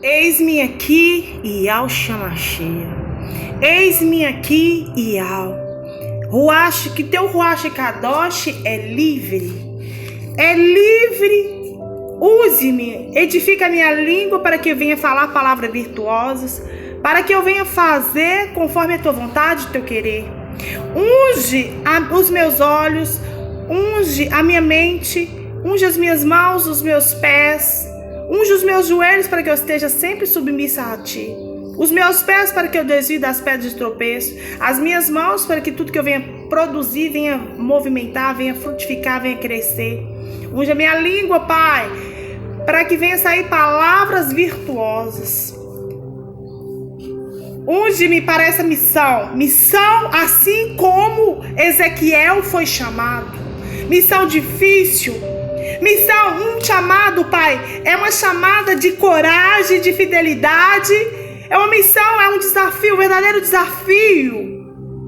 Eis-me aqui, Yahshua Mashiach. Eis-me aqui, Yahweh. Ruach, que teu Ruach Kadosh é livre. É livre. Use-me, edifica a minha língua para que eu venha falar palavras virtuosas, para que eu venha fazer conforme a tua vontade e teu querer. Unge os meus olhos, unge a minha mente, unge as minhas mãos, os meus pés, unge os meus joelhos para que eu esteja sempre submissa a ti. Os meus pés para que eu desvie das pedras de tropeço, as minhas mãos para que tudo que eu venha produzir venha movimentar, venha frutificar, venha crescer. Unge a minha língua, Pai, para que venha sair palavras virtuosas. Unge-me para essa missão, missão assim como Ezequiel foi chamado, missão difícil, missão, um chamado, Pai, é uma chamada de coragem, de fidelidade, é uma missão, é um desafio, um verdadeiro desafio.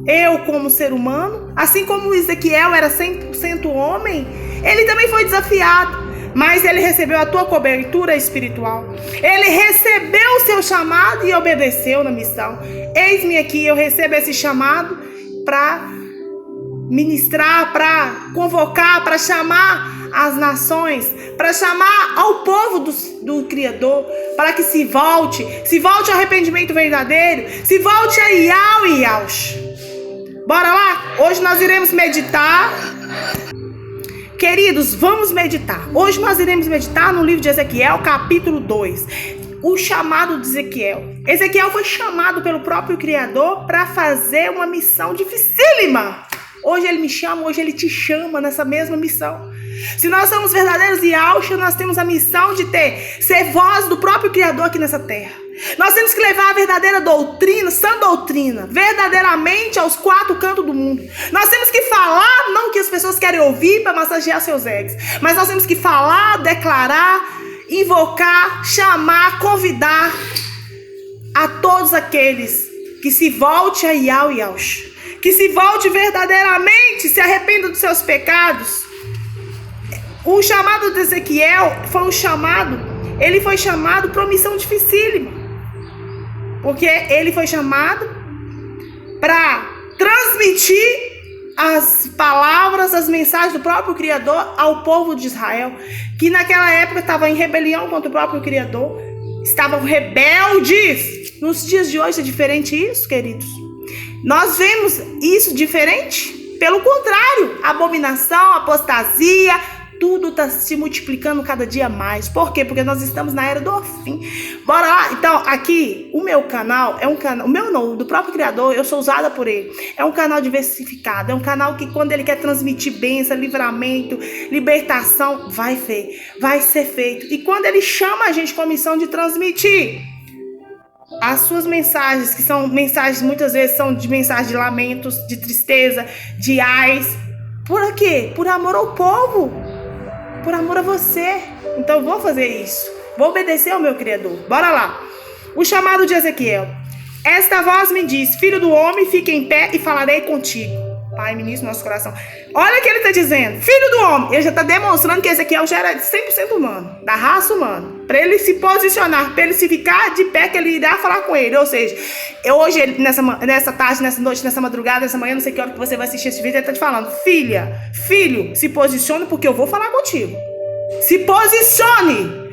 Eu como ser humano, assim como Ezequiel era 100% homem, ele também foi desafiado. Mas ele recebeu a tua cobertura espiritual. Ele recebeu o seu chamado e obedeceu na missão. Eis-me aqui, eu recebo esse chamado para ministrar, para convocar, para chamar as nações, para chamar ao povo do Criador, para que se volte ao arrependimento verdadeiro, se volte a Yahweh e Yahshua. Bora lá? Hoje nós iremos meditar. Queridos, vamos meditar. Hoje nós iremos meditar no livro de Ezequiel, capítulo 2. O chamado de Ezequiel. Ezequiel foi chamado pelo próprio Criador para fazer uma missão dificílima. Hoje ele me chama, hoje ele te chama nessa mesma missão. Se nós somos verdadeiros Yahshua, nós temos a missão de ser voz do próprio Criador aqui nessa terra. Nós temos que levar a verdadeira doutrina, sã doutrina, verdadeiramente aos quatro cantos do mundo. Nós temos que falar, não que as pessoas querem ouvir para massagear seus egos, mas nós temos que falar, declarar, invocar, chamar, convidar a todos aqueles que se volte a Yahweh e Yahshua, que se volte verdadeiramente, se arrependa dos seus pecados. O chamado de Ezequiel foi um chamado, ele foi chamado para uma missão dificílima. Porque ele foi chamado para transmitir as palavras, as mensagens do próprio Criador ao povo de Israel, que naquela época estava em rebelião contra o próprio Criador, estavam rebeldes. Nos dias de hoje é diferente isso, queridos? Nós vemos isso diferente? Pelo contrário, abominação, apostasia, tudo está se multiplicando cada dia mais. Por quê? Porque nós estamos na era do fim. Bora lá? Então, aqui, o meu canal é um canal, o meu não, do próprio Criador, eu sou usada por ele. É um canal diversificado, é um canal que quando ele quer transmitir bênção, livramento, libertação, vai ser feito. E quando ele chama a gente com a missão de transmitir as suas mensagens, que são mensagens, muitas vezes são de mensagens de lamentos, de tristeza, de ais. Por quê? Por amor ao povo. Por amor a você. Então eu vou fazer isso. Vou obedecer ao meu Criador. Bora lá. O chamado de Ezequiel. Esta voz me diz: filho do homem, fique em pé e falarei contigo. Pai, ministro no nosso coração. Olha o que ele está dizendo. Filho do homem. Ele já está demonstrando que Ezequiel já era 100% humano. Da raça humana. Para ele se posicionar, para ele se ficar de pé, que ele irá falar com ele. Ou seja, hoje, nessa tarde, nessa noite, nessa madrugada, nessa manhã, não sei que hora que você vai assistir esse vídeo, ele está te falando: filho, se posicione porque eu vou falar contigo. Se posicione.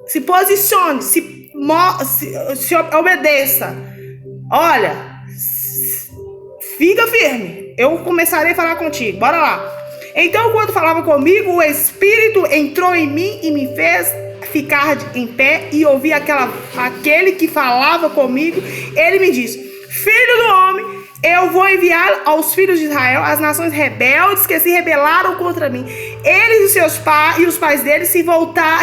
Se posicione. Se obedeça. Olha, fica firme. Eu começarei a falar contigo. Bora lá. Então, quando falava comigo, o Espírito entrou em mim e me fez ficar em pé e ouvir aquele que falava comigo. Ele me disse: filho do homem, eu vou enviar aos filhos de Israel as nações rebeldes que se rebelaram contra mim. Eles e seus pais e os pais deles se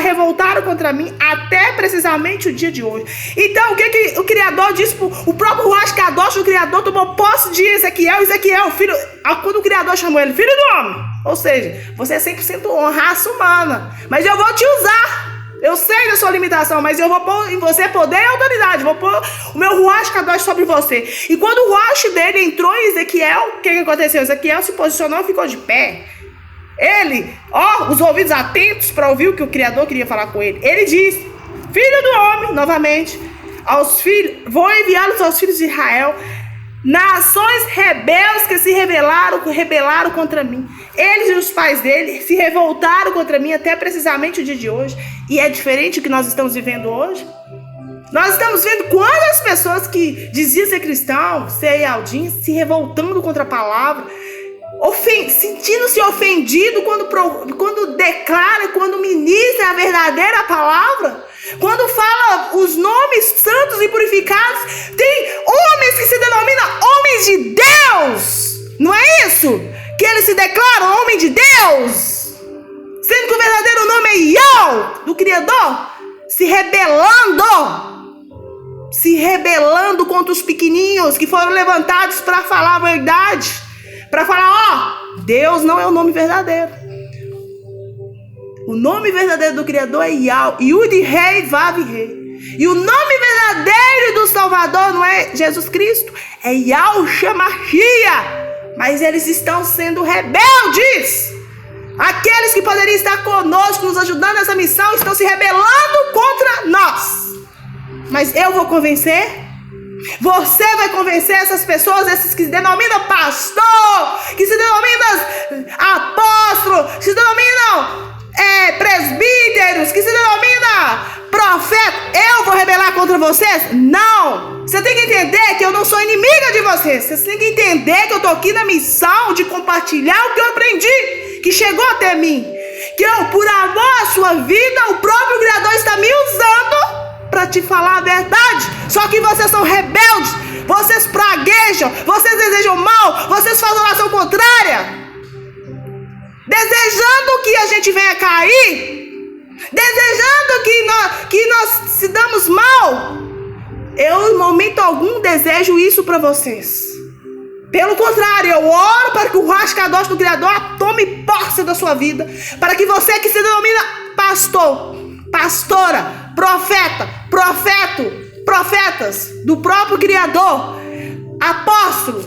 revoltaram contra mim até precisamente o dia de hoje. Então, o que o Criador disse? O próprio Ruach Kadosh, o Criador, tomou posse de Ezequiel, filho, quando o Criador chamou ele, filho do homem. Ou seja, você é 100% raça humana, mas eu vou te usar. Eu sei da sua limitação, mas eu vou pôr em você poder e autoridade. Vou pôr o meu Ruach Kadosh sobre você. E quando o Ruach dele entrou em Ezequiel, o que aconteceu? Ezequiel se posicionou e ficou de pé. Ele, os ouvidos atentos para ouvir o que o Criador queria falar com ele. Ele disse: filho do homem, novamente, vou enviá-los aos filhos de Israel, nações rebeldes que se rebelaram contra mim. Eles e os pais dele se revoltaram contra mim até precisamente o dia de hoje. E é diferente do que nós estamos vivendo hoje. Nós estamos vendo quantas pessoas que diziam ser cristão, ser Aldin, se revoltando contra a palavra, sentindo-se ofendido quando declara, quando ministra a verdadeira palavra. Quando fala os nomes santos e purificados, tem homens que se denominam homens de Deus. Não é isso? Que eles se declaram homem de Deus, sendo que o verdadeiro nome é Yahweh, do Criador, se rebelando contra os pequenininhos que foram levantados para falar a verdade, para falar, Deus não é o nome verdadeiro. O nome verdadeiro do Criador é Yahweh, Yud Rei Vav Rei. E o nome verdadeiro do Salvador não é Jesus Cristo, é Yahshua Mashiach. Mas eles estão sendo rebeldes. Aqueles que poderiam estar conosco, nos ajudando nessa missão, estão se rebelando contra nós. Mas eu vou convencer. Você vai convencer essas pessoas, esses que se denominam pastor, que se denominam apóstolo, que se denominam presbíteros, que se denomina profeta. Eu vou rebelar contra vocês? Não! Você tem que entender que eu não sou inimiga de vocês. Você tem que entender que eu estou aqui na missão de compartilhar o que eu aprendi, que chegou até mim. Que eu, por amor à sua vida, o próprio Criador está me usando para te falar a verdade. Só que vocês são rebeldes, vocês praguejam, vocês desejam mal, vocês fazem oração contrária, desejando que a gente venha cair, desejando que nós se damos mal. Eu, em momento algum, desejo isso para vocês. Pelo contrário, eu oro para que o Rascadosh do Criador tome posse da sua vida, para que você que se denomina pastor, pastora, profeta, profetas do próprio Criador, apóstolo,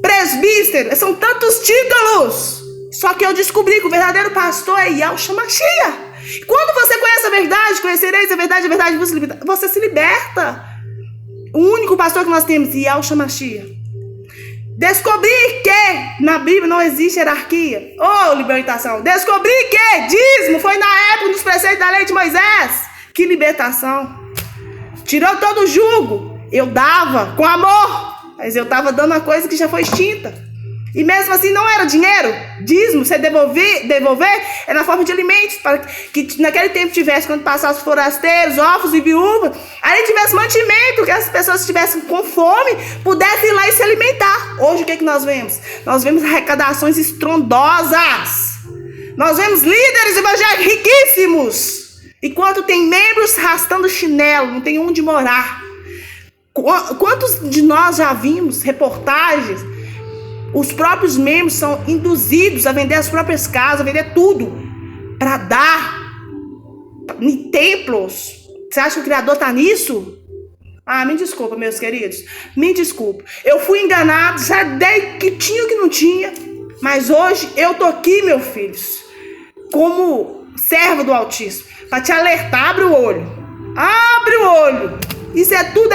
presbítero, são tantos títulos. Só que eu descobri que o verdadeiro pastor é Yahshua Mashiach. E quando você conhece a verdade, conhecereis a verdade você se liberta. O único pastor que nós temos é Yahshua Mashiach. Descobri que na Bíblia não existe hierarquia. Libertação. Descobri que dízimo foi na época dos preceitos da lei de Moisés. Que libertação. Tirou todo o jugo. Eu dava com amor, mas eu estava dando uma coisa que já foi extinta. E mesmo assim não era dinheiro. Dízimo, você devolver é na forma de alimentos, para que naquele tempo tivesse, quando passasse os forasteiros, órfãos e viúvas, aí tivesse mantimento, que as pessoas que estivessem com fome pudessem ir lá e se alimentar. Hoje o que nós vemos? Nós vemos arrecadações estrondosas. Nós vemos líderes evangélicos riquíssimos, enquanto tem membros arrastando chinelo, não tem onde morar. Quantos de nós já vimos reportagens? Os próprios membros são induzidos a vender as próprias casas, a vender tudo, para dar em templos. Você acha que o Criador está nisso? Me desculpa, meus queridos. Me desculpa. Eu fui enganado, já dei que tinha o que não tinha. Mas hoje eu tô aqui, meus filhos, como servo do Altíssimo, para te alertar. Abre o olho. Abre o olho. Isso é tudo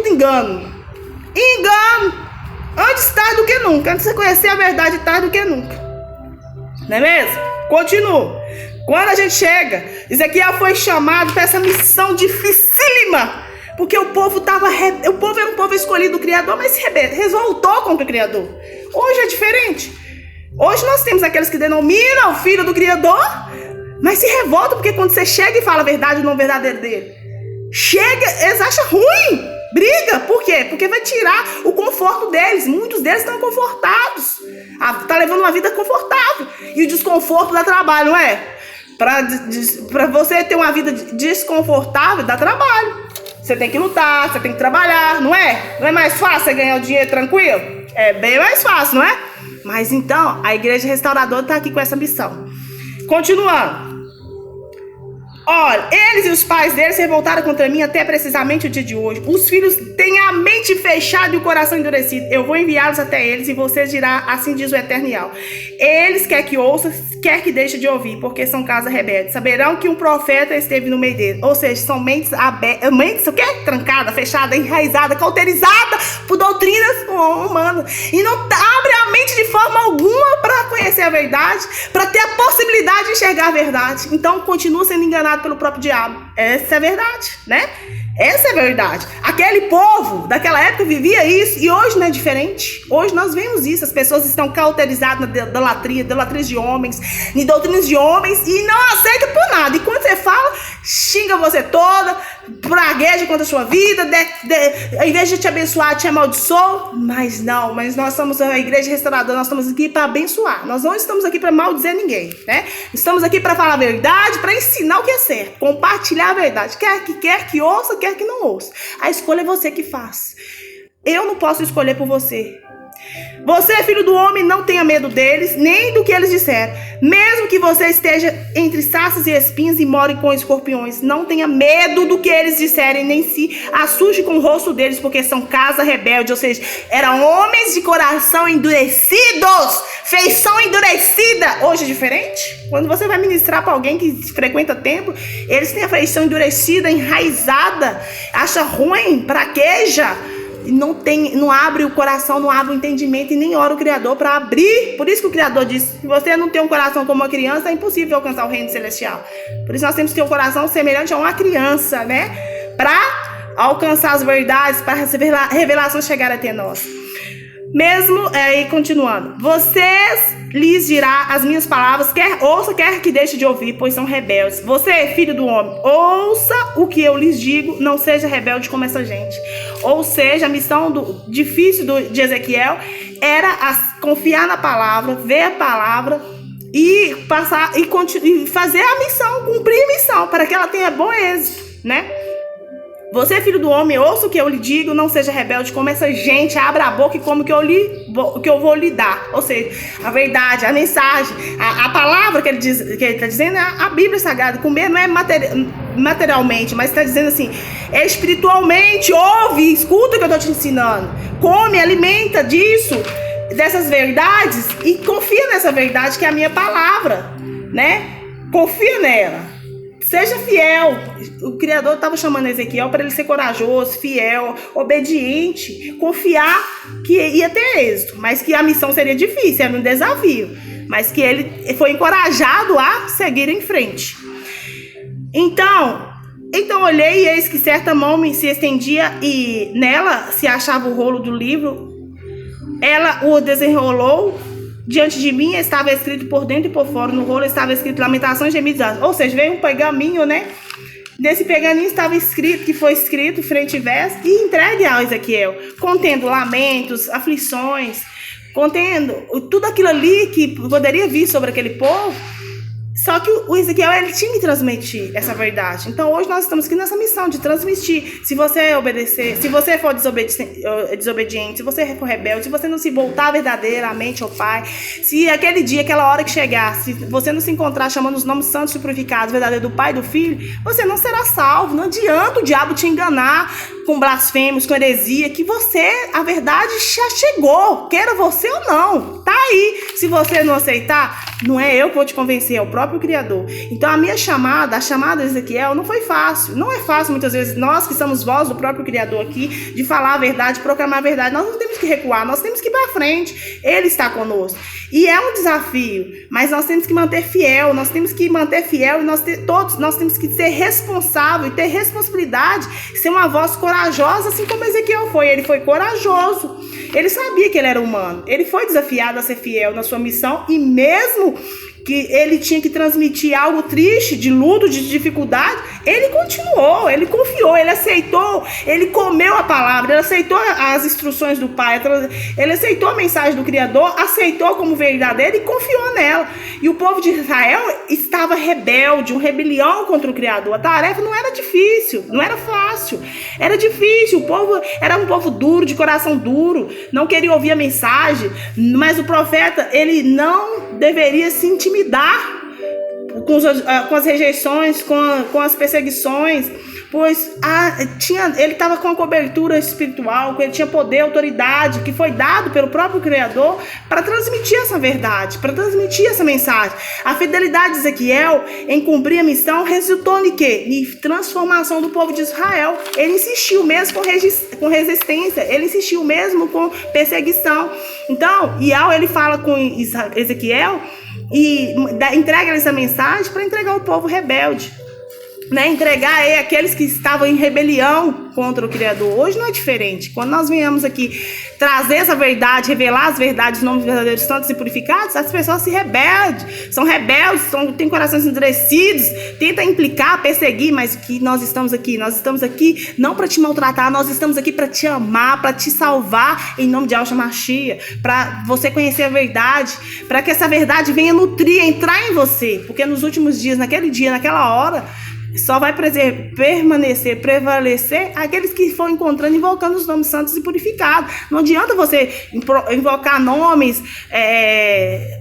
engano. Engano. Antes tarde do que nunca. Antes de você conhecer a verdade, tarde do que nunca. Não é mesmo? Continua. Quando a gente chega, Ezequiel foi chamado para essa missão dificílima. Porque o povo era um povo escolhido do Criador, mas se revoltou contra o Criador. Hoje é diferente. Hoje nós temos aqueles que denominam o filho do Criador, mas se revoltam porque quando você chega e fala a verdade, o nome verdadeiro dele, eles acham ruim. Briga, por quê? Porque vai tirar o conforto deles. Muitos deles estão confortados. Tá levando uma vida confortável. E o desconforto dá trabalho, não é? Para você ter uma vida desconfortável, dá trabalho. Você tem que lutar, você tem que trabalhar, não é? Não é mais fácil você ganhar o dinheiro tranquilo? É bem mais fácil, não é? Mas então, a Igreja Restauradora está aqui com essa missão. Continuando. Olha, eles e os pais deles se revoltaram contra mim até precisamente o dia de hoje. Os filhos têm a mente fechada e o coração endurecido. Eu vou enviá-los até eles e você dirá, assim diz o Eternial. Eles quer que ouça, quer que deixe de ouvir, porque são casa rebelde. Saberão que um profeta esteve no meio deles. Ou seja, são mentes abertas, mentes o quê? Trancada, fechada, enraizada, cauterizada por doutrinas humanas. E não abre a mente de forma alguma para conhecer a verdade, para ter a possibilidade de enxergar a verdade. Então, continua sendo enganado pelo próprio diabo. Essa é a verdade, né? Essa é a verdade. Aquele povo daquela época vivia isso e hoje não é diferente. Hoje nós vemos isso. As pessoas estão cauterizadas na idolatria de homens, em doutrinas de homens e não aceitam por nada. E quando você fala, xinga você toda, pragueja contra a sua vida, ao invés de te abençoar, te amaldiçoa. Mas nós somos a igreja restauradora, nós estamos aqui para abençoar. Nós não estamos aqui para maldizer ninguém, né? Estamos aqui para falar a verdade, para ensinar o que é certo, compartilhar a verdade. Quer que ouça, quer que não ouça. A escolha é você que faz. Eu não posso escolher por você. Você, filho do homem, não tenha medo deles, nem do que eles disseram. Mesmo que você esteja entre sarças e espinhos e more com escorpiões, não tenha medo do que eles disserem, nem se assuste com o rosto deles, porque são casa rebelde, ou seja, eram homens de coração endurecidos, feição endurecida. Hoje é diferente. Quando você vai ministrar para alguém que frequenta templo, eles têm a feição endurecida, enraizada, acha ruim, praqueja. Não abre o coração, não abre o entendimento e nem ora o Criador para abrir. Por isso que o Criador disse: se você não tem um coração como uma criança, é impossível alcançar o reino celestial. Por isso nós temos que ter um coração semelhante a uma criança, né? Para alcançar as verdades, para as revelações chegarem até nós. Mesmo, e continuando, vocês lhes dirá as minhas palavras, quer ouça, quer que deixe de ouvir, pois são rebeldes. Você, filho do homem, ouça o que eu lhes digo, não seja rebelde como essa gente. Ou seja, a missão difícil de Ezequiel era confiar na palavra, ver a palavra e passar e fazer a missão, cumprir a missão, para que ela tenha bom êxito, né? Você, filho do homem, ouça o que eu lhe digo, não seja rebelde como essa gente, abra a boca e come o que eu vou lhe dar. Ou seja, a verdade, a mensagem, a palavra que ele está dizendo é a Bíblia Sagrada. Comer não é materialmente, mas está dizendo assim, é espiritualmente, ouve, escuta o que eu estou te ensinando. Come, alimenta disso, dessas verdades e confia nessa verdade que é a minha palavra, né? Confia nela. Seja fiel. O Criador estava chamando Ezequiel para ele ser corajoso, fiel, obediente, confiar que ia ter êxito, mas que a missão seria difícil, era um desafio, mas que ele foi encorajado a seguir em frente. Então olhei e eis que certa mão se estendia e nela se achava o rolo do livro. Ela o desenrolou. Diante de mim estava escrito por dentro e por fora. No rolo estava escrito lamentações, gemidos. Ou seja, veio um pergaminho, né? Nesse pergaminho estava escrito, que foi escrito frente e verso e entregue a Ezequiel, contendo lamentos, aflições, contendo tudo aquilo ali que poderia vir sobre aquele povo. Só que o Ezequiel, ele tinha que transmitir essa verdade. Então hoje nós estamos aqui nessa missão de transmitir. Se você obedecer, se você for desobediente, se você for rebelde, se você não se voltar verdadeiramente ao Pai, se aquele dia, aquela hora que chegar, se você não se encontrar chamando os nomes santos e purificados, verdadeiro do Pai e do Filho, você não será salvo. Não adianta o diabo te enganar com blasfêmios, com heresia, que você, a verdade já chegou, queira você ou não, tá aí. Se você não aceitar, não é eu que vou te convencer, é o próprio Criador. Então a minha chamada, a chamada de Ezequiel não foi fácil. Não é fácil muitas vezes, nós que somos voz do próprio Criador aqui, de falar a verdade, proclamar a verdade. Nós não temos que recuar, nós temos que ir para frente. Ele está conosco. E é um desafio, mas nós temos que manter fiel, e todos nós temos que ser responsável e ter responsabilidade, ser uma voz corajosa, assim como Ezequiel foi. Ele foi corajoso, ele sabia que ele era humano, ele foi desafiado a ser fiel na sua missão, e mesmo que ele tinha que transmitir algo triste, de luto, de dificuldade, ele continuou, ele confiou, ele aceitou, ele comeu a palavra, ele aceitou as instruções do Pai, ele aceitou a mensagem do Criador, aceitou como verdadeira e confiou nela. E o povo de Israel estava rebelde, uma rebelião contra o Criador. A tarefa não era difícil, não era fácil, era difícil. O povo era um povo duro, de coração duro, não queria ouvir a mensagem, mas o profeta, ele não deveria se intimidar com as rejeições, com as perseguições, pois ele estava com a cobertura espiritual, ele tinha poder, autoridade, que foi dado pelo próprio Criador para transmitir essa verdade, para transmitir essa mensagem. A fidelidade de Ezequiel em cumprir a missão resultou em quê? Em transformação do povo de Israel. Ele insistiu mesmo com resistência, ele insistiu mesmo com perseguição. Então, Iau, ele fala com Ezequiel e entrega essa mensagem para entregar o povo rebelde, né? Entregar aqueles que estavam em rebelião contra o Criador. Hoje não é diferente. Quando nós viemos aqui trazer essa verdade, revelar as verdades, os nomes verdadeiros, santos e purificados, as pessoas são rebeldes, têm corações endurecidos, tentam implicar, perseguir, mas que nós estamos aqui não para te maltratar, nós estamos aqui para te amar, para te salvar, em nome de Yahshua Mashiach, para você conhecer a verdade, para que essa verdade venha nutrir, entrar em você, porque nos últimos dias, naquele dia, naquela hora, só vai permanecer, prevalecer aqueles que for encontrando, invocando os nomes santos e purificados. Não adianta você invocar nomes,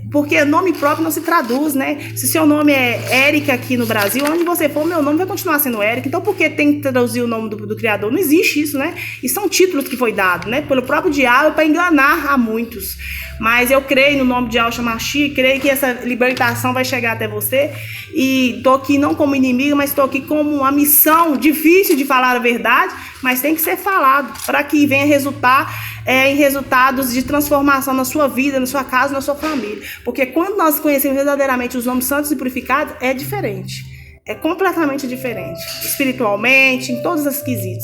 porque nome próprio não se traduz, né? Se seu nome é Érica aqui no Brasil, onde você for, meu nome vai continuar sendo Érica. Então, por que tem que traduzir o nome do Criador? Não existe isso, né? E são títulos que foi dado, né? Pelo próprio diabo para enganar a muitos. Mas eu creio no nome de Yahshua Mashiach, creio que essa libertação vai chegar até você. E tô aqui não como inimigo, mas tô aqui como uma missão difícil de falar a verdade, mas tem que ser falado para que venha resultar em resultados de transformação na sua vida, na sua casa, na sua família. Porque quando nós conhecemos verdadeiramente os nomes santos e purificados, é diferente. É completamente diferente. Espiritualmente, em todos os quesitos.